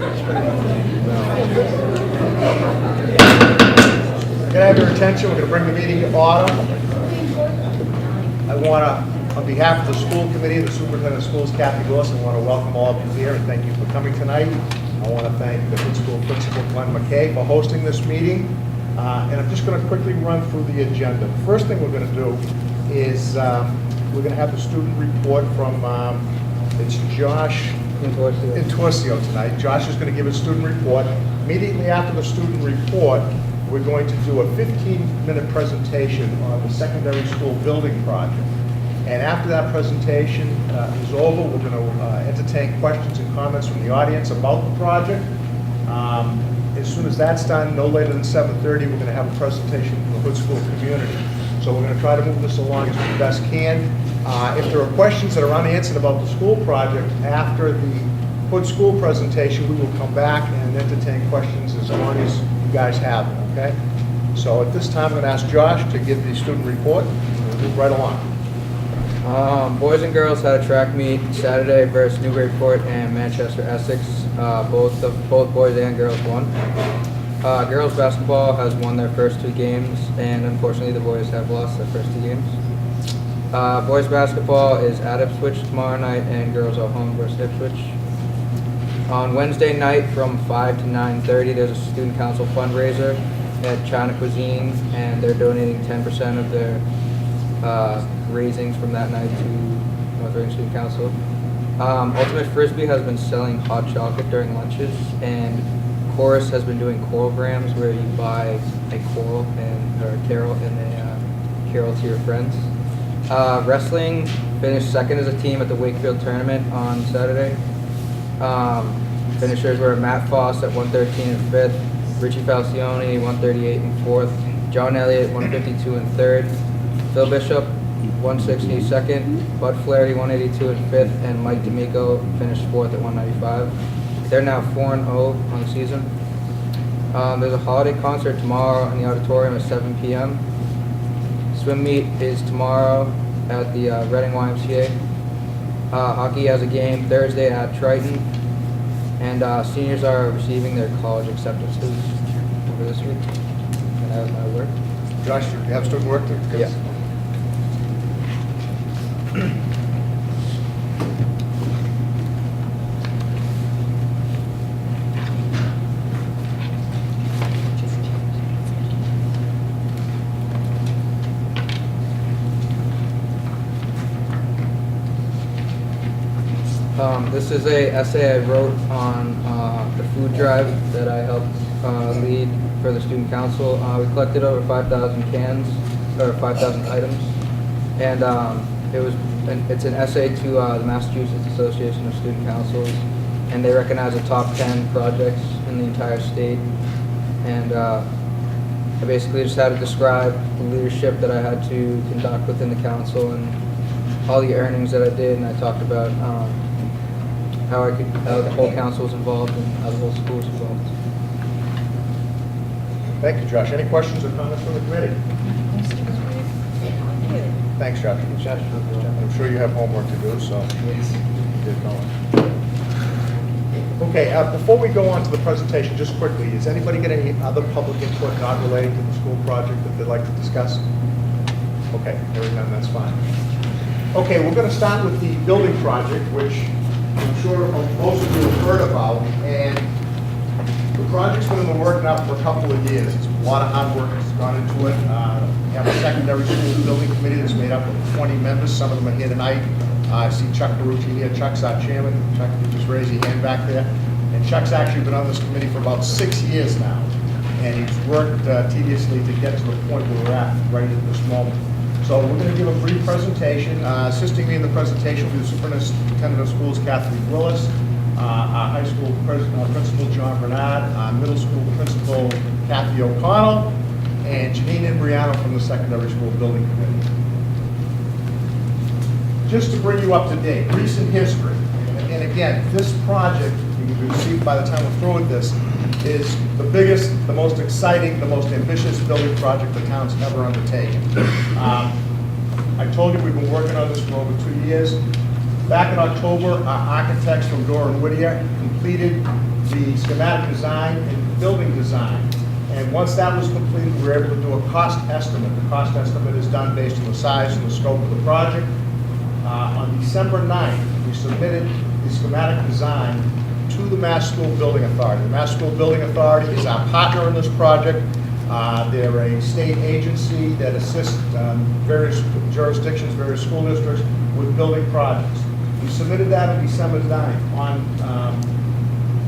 Can I have your attention? We're going to bring the meeting to order. I want to, on behalf of the school committee, the superintendent of schools, Kathy Gorson, I want to welcome all of you here and thank you for coming tonight. I want to thank the Hood School Principal, Glenn McKay, for hosting this meeting. And I'm just going to quickly run through the agenda. The first thing we're going to do is we're going to have the student report from, it's Josh Intorcio tonight. Josh is going to give a student report. Immediately after the student report, we're going to do a 15-minute presentation on the secondary school building project. And after that presentation is over, we're going to entertain questions and comments from the audience about the project. As soon as that's done, no later than 7:30, we're going to have a presentation from the Hood School community. So we're going to try to move this along as we best can. If there are questions that are unanswered about the school project after the Hood School presentation, we will come back and entertain questions as long as you guys have them, okay? So at this time, I'm going to ask Josh to give the student report. We'll move right along. Boys and girls had a track meet Saturday versus Newburyport and Manchester Essex. Both boys and girls won. Girls basketball has won their first 2 games, and unfortunately the boys have lost their first 2 games. Boys basketball is at Ipswich tomorrow night, and girls are home versus Ipswich. On Wednesday night from 5 to 9:30, there's a student council fundraiser at China Cuisine, and they're donating 10% of their raisings from that night to North Reading Student Council. Ultimate Frisbee has been selling hot chocolate during lunches, and Chorus has been doing coralgrams where you buy a coral or a carol and a carol to your friends. Wrestling finished second as a team at the Wakefield tournament on Saturday. Finishers were Matt Foss at 113 and 5th, Richie Falcione 138 and 4th, John Elliott 152 and 3rd, Phil Bishop 160 2nd, Bud Flaherty 182 and 5th, and Mike D'Amico finished 4th at 195. They're now 4-0 on the season. There's a holiday concert tomorrow in the auditorium at 7 p.m. Swim meet is tomorrow at the Reading YMCA. Hockey has a game Thursday at Triton, and seniors are receiving their college acceptances over this week. And that was my work. Josh, do you have student work to do? Yeah. This is a essay I wrote on the food drive that I helped lead for the student council. We collected over 5,000 cans, or 5,000 items, and it's an essay to the Massachusetts Association of Student Councils, and they recognize the top 10 projects in the entire state. And I basically just had to describe the leadership that I had to conduct within the council and all the earnings that I did, and I talked about how the whole council was involved and how the whole school was involved. Thank you, Josh. Any questions or comments from the committee? Thanks, Josh. I'm sure you have homework to do, so get going. Okay, before we go on to the presentation, just quickly, does anybody get any other public input not relating to the school project that they'd like to discuss? Okay, hearing none, that's fine. Okay, we're going to start with the building project, which I'm sure most of you have heard about, and the project's been in the work now for a couple of years. It's a lot of hard work has gone into it. We have a secondary school building committee that's made up of 20 members. Some of them are here tonight. I see Chuck Carucci here. Chuck's our chairman. Chuck, you just raise your hand back there. And Chuck's actually been on this committee for about 6 years now, and he's worked tediously to get to the point where we're at right at this moment. So we're going to give a brief presentation. Assisting me in the presentation will be the Superintendent of Schools, Kathleen Willis, our high school principal, John Bernard, our middle school principal, Kathy O'Connell, and Janine Imbriano from the Secondary School Building Committee. Just to bring you up to date, recent history. And again, this project, you can see by the time we're through with this, is the biggest, the most exciting, the most ambitious building project the town's ever undertaken. I told you we've been working on this for over 2 years. Back in October, our architects from Dore and Whittier completed the schematic design and building design. And once that was completed, we were able to do a cost estimate. The cost estimate is done based on the size and the scope of the project. On December 9th, we submitted the schematic design to the Mass School Building Authority. The Mass School Building Authority is our partner in this project. They're a state agency that assists various jurisdictions, various school districts with building projects. We submitted that on December 9th. On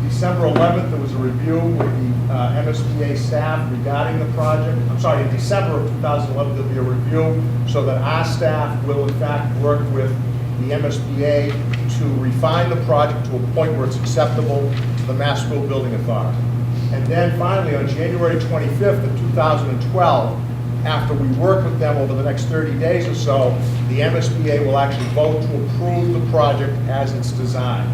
December 11th, there was a review with the MSBA staff regarding the project. I'm sorry, in December of 2011, there'll be a review so that our staff will in fact work with the MSBA to refine the project to a point where it's acceptable to the Mass School Building Authority. And then finally, on January 25th of 2012, after we work with them over the next 30 days or so, the MSBA will actually vote to approve the project as it's designed.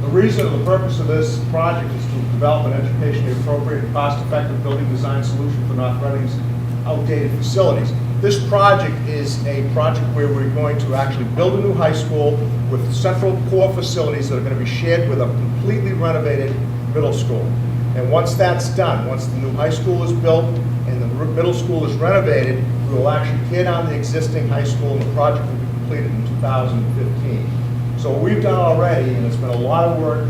The reason or the purpose of this project is to develop an educationally appropriate and cost-effective building design solution for North Reading's outdated facilities. This project is a project where we're going to actually build a new high school with central core facilities that are going to be shared with a completely renovated middle school. And once that's done, once the new high school is built and the middle school is renovated, we will actually tear down the existing high school and the project will be completed in 2015. So what we've done already, and it's been a lot of work,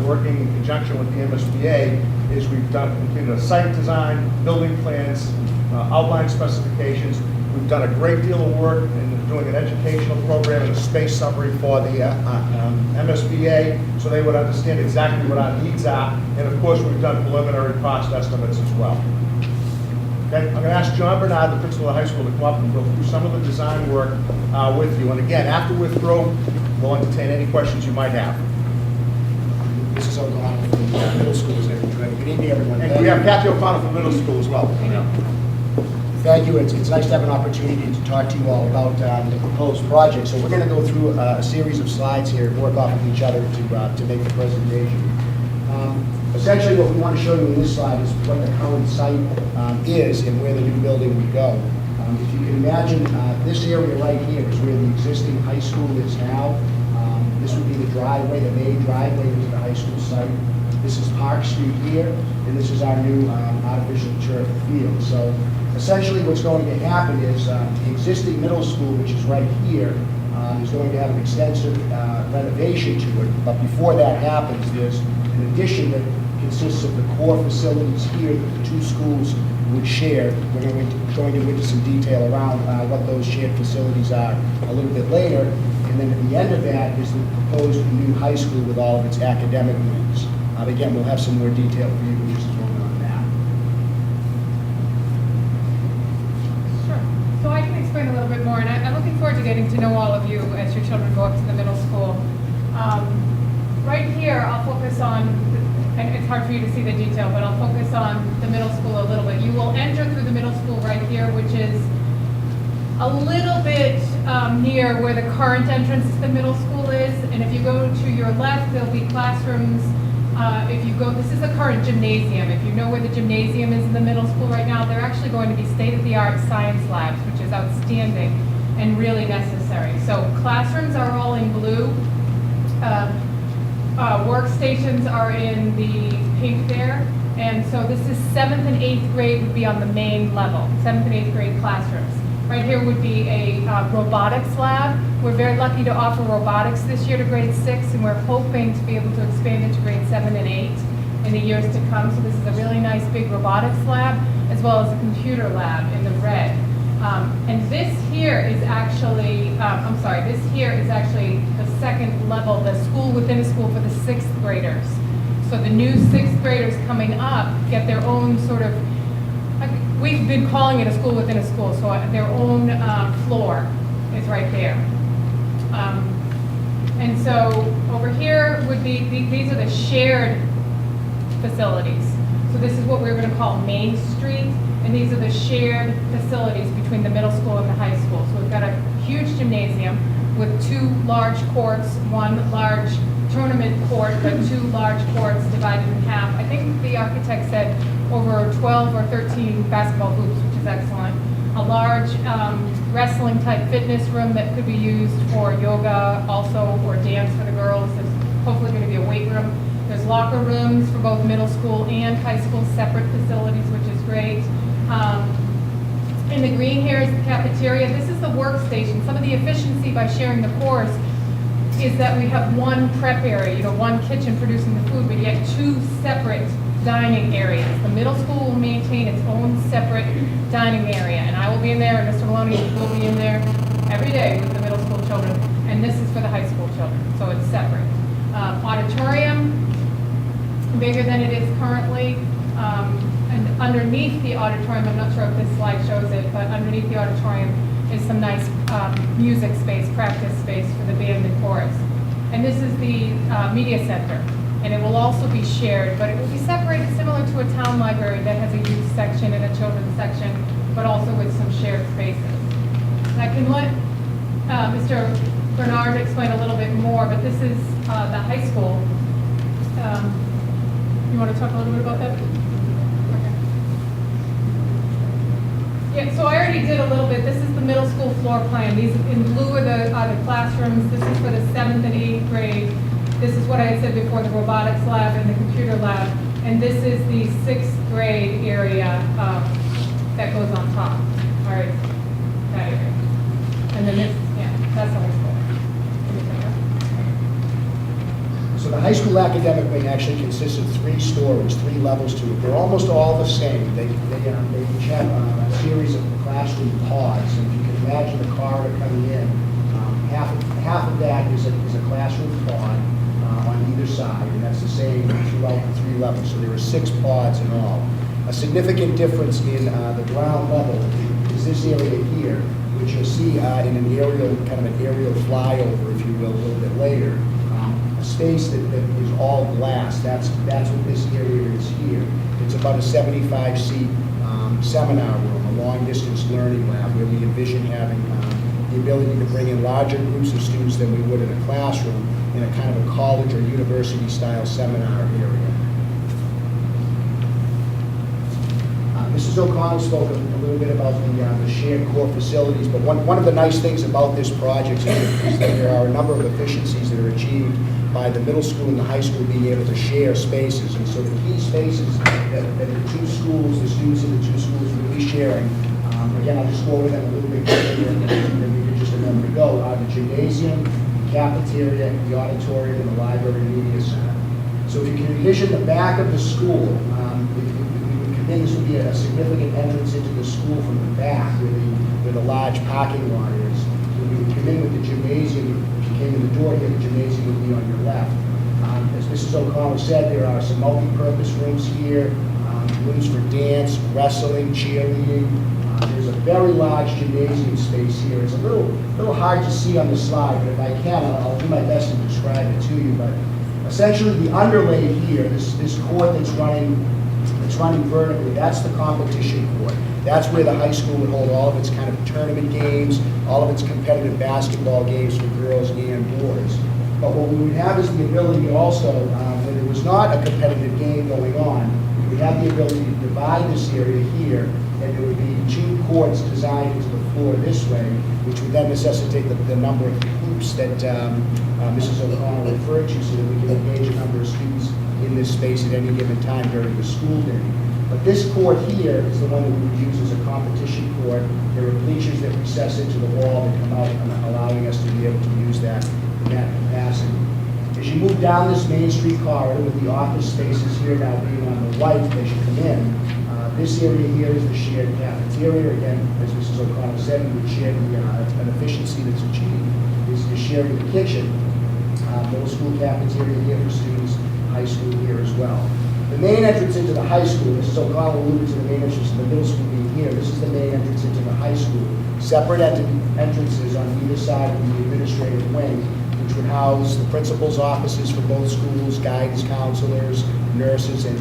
working in conjunction with the MSBA, is we've completed a site design, building plans, outline specifications. We've done a great deal of work in doing an educational program and a space summary for the MSBA, so they would understand exactly what our needs are. And of course, we've done preliminary cost estimates as well. Okay, I'm going to ask John Bernard, the principal of the high school, to come up and go through some of the design work with you. And again, after we're through, we'll entertain any questions you might have. This is O'Connell from the middle school. Good evening, everyone. And we have Kathy O'Connell from middle school as well. Thank you. It's nice to have an opportunity to talk to you all about the proposed project. So we're going to go through a series of slides here and work off of each other to make the presentation. Essentially, what we want to show you in this slide is what the current site is and where the new building would go. If you can imagine, this area right here is where the existing high school is now. This would be the driveway, the main driveway into the high school site. This is Park Street here, and this is our new artificial turf field. So essentially what's going to happen is the existing middle school, which is right here, is going to have an extensive renovation to it. But before that happens, there's an addition that consists of the core facilities here that the two schools would share. We're going to go into some detail around what those shared facilities are a little bit later. And then at the end of that is the proposed new high school with all of its academic wings. Again, we'll have some more detail for you just a moment on that. Sure. So I can explain a little bit more, and I'm looking forward to getting to know all of you as your children go up to the middle school. Right here, I'll focus on, and it's hard for you to see the detail, but I'll focus on the middle school a little bit. You will enter through the middle school right here, which is a little bit near where the current entrance to the middle school is. And if you go to your left, there'll be classrooms. If you go, this is the current gymnasium. If you know where the gymnasium is in the middle school right now, they're actually going to be state-of-the-art science labs, which is outstanding and really necessary. So classrooms are all in blue. Workstations are in the pink there. And so this is 7th and 8th grade would be on the main level, 7th and 8th grade classrooms. Right here would be a robotics lab. We're very lucky to offer robotics this year to grade 6, and we're hoping to be able to expand it to grade 7 and 8 in the years to come. So this is a really nice big robotics lab, as well as a computer lab in the red. And this here is actually, this here is actually the second level, the school within a school for the 6th graders. So the new 6th graders coming up get their own sort of, we've been calling it a school within a school, so their own floor is right there. And so over here would be, these are the shared facilities. So this is what we're going to call Main Street, and these are the shared facilities between the middle school and the high school. So we've got a huge gymnasium with 2 large courts, 1 large tournament court, but 2 large courts divided in half. I think the architect said over 12 or 13 basketball hoops, which is excellent. A large wrestling type fitness room that could be used for yoga also, or dance for the girls. There's hopefully going to be a weight room. There's locker rooms for both middle school and high school, separate facilities, which is great. In the green here is the cafeteria. This is the workstation. Some of the efficiency by sharing the course is that we have one prep area, one kitchen producing the food, but yet two separate dining areas. The middle school will maintain its own separate dining area, and I will be in there, and Mr. Maloney will be in there every day with the middle school children, and this is for the high school children, so it's separate. Auditorium, bigger than it is currently, and underneath the auditorium, I'm not sure if this slide shows it, but underneath the auditorium is some nice music space, practice space for the band and chorus. And this is the media center, and it will also be shared, but it will be separated similar to a town library that has a youth section and a children's section, but also with some shared spaces. And I can let Mr. Bernard explain a little bit more, but this is the high school. You want to talk a little bit about that? Okay. Yeah, so I already did a little bit. This is the middle school floor plan. These in blue are the classrooms. This is for the 7th and 8th grade. This is what I had said before, the robotics lab and the computer lab. And this is the 6th grade area that goes on top. All right, that area. And then this, yeah, that's the high school. So the high school academic wing actually consists of 3 stories, 3 levels to it. They're almost all the same. They each have a series of classroom pods. And if you can imagine the corridor coming in, half of that is a classroom pod on either side, and that's the same throughout the 3 levels. So there are 6 pods in all. A significant difference in the ground level is this area here, which you'll see in an aerial, kind of an aerial flyover, if you will, a little bit later. Space that is all glass. That's what this area is here. It's about a 75-seat seminar room, a long-distance learning lab, where we envision having the ability to bring in larger groups of students than we would in a classroom in a kind of a college or university-style seminar area. Mrs. O'Connell spoke a little bit about the shared core facilities, but one of the nice things about this project is that there are a number of efficiencies that are achieved by the middle school and the high school being able to share spaces. And so the key spaces that the 2 schools, the students in the 2 schools will be sharing, again, I'll just go over them a little bit quicker than we did just a moment ago, are the gymnasium, the cafeteria, the auditorium, and the library and media center. So if you can envision the back of the school, this would be a significant entrance into the school from the back where the large parking lot is. When you would come in with the gymnasium, if you came in the door here, the gymnasium would be on your left. As Mrs. O'Connell said, there are some multi-purpose rooms here, rooms for dance, wrestling, cheerleading. There's a very large gymnasium space here. It's a little hard to see on the slide, but if I can, I'll do my best to describe it to you. But essentially, the underlay here, this court that's running vertically, that's the competition court. That's where the high school would hold all of its kind of tournament games, all of its competitive basketball games for girls and boys. But what we would have is the ability also, when there was not a competitive game going on, we would have the ability to divide this area here, and there would be 2 courts designed into the floor this way, which would then necessitate the number of hoops that Mrs. O'Connell referred to, so that we can engage a number of students in this space at any given time during the school day. But this court here is the one that we would use as a competition court. There are bleachers that recess into the wall that come out, allowing us to be able to use that in that capacity. As you move down this Main Street corridor with the office spaces here now being on the right as you come in, this area here is the shared cafeteria. Again, as Mrs. O'Connell said, we would share an efficiency that's achieved is sharing the kitchen. Middle school cafeteria here for students, high school here as well. The main entrance into the high school, Mrs. O'Connell alluded to the main entrance in the middle school being here. This is the main entrance into the high school. Separate entrances on either side of the administrative wing, which would house the principal's offices for both schools, guidance counselors, nurses, and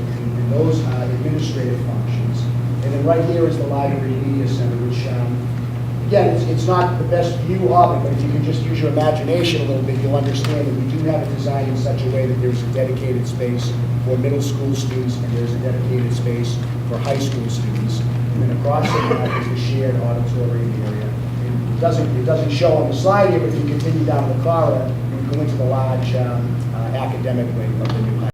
those administrative functions. And then right here is the library media center, which, again, it's not the best view of it, but if you can just use your imagination a little bit, you'll understand that we do have it designed in such a way that there's a dedicated space for middle school students, and there's a dedicated space for high school students. And then across from that is the shared auditorium area. It doesn't show on the slide here, but if you continue down the corridor, you go into the large academic wing of the new